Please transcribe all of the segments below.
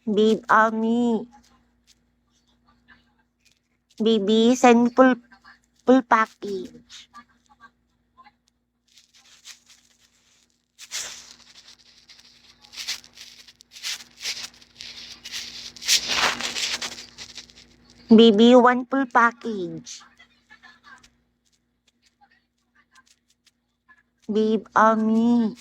Babe Ami. Baby, send full package. Baby, one full package. Babe Ami.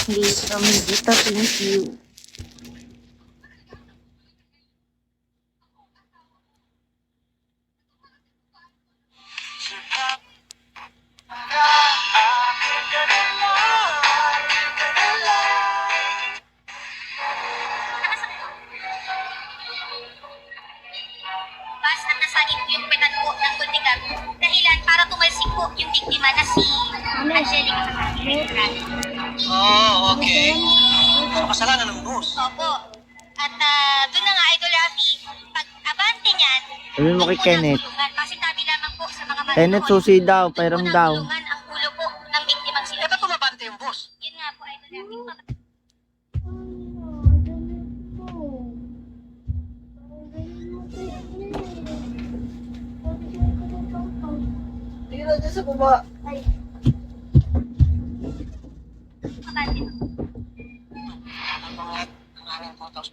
Babe Ami, dito, thank you. Basta nasagip po yung petan po ng Gultigan. Dahilan para tumalsik po yung biktima na si Angelica Camargo. Oh, okay. So, kasalanan ng boss. Opo. At doon na nga, Idol Rafi, pag abante niyan, Sabi mo kay Kenneth. Pasitabi lamang po sa mga Kenneth, susi daw, pairam daw. Tulungan ang ulo po ng biktimang sila. Eh, ba't tumabante yung boss? Yun nga po, Idol Rafi. Tingnan natin sa baba. Abante. Ang aming photos.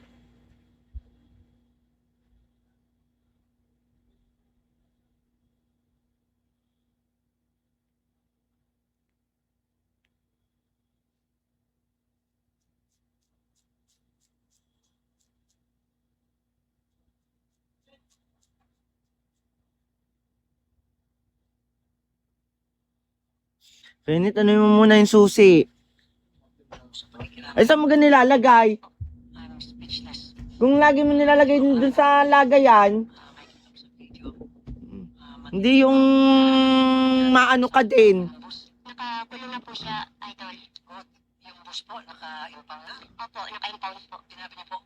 Kenneth, ano mo muna yung susi? Ay, saan mo gan nilalagay? I'm speechless. Kung lagi mo nilalagay dun sa lagayan, Makikita mo sa video. hindi yung maano ka din. Boss, Nakakulong na po siya, Idol. yung boss po, naka-impang na. Opo, naka-impound po. Sinabi niya po.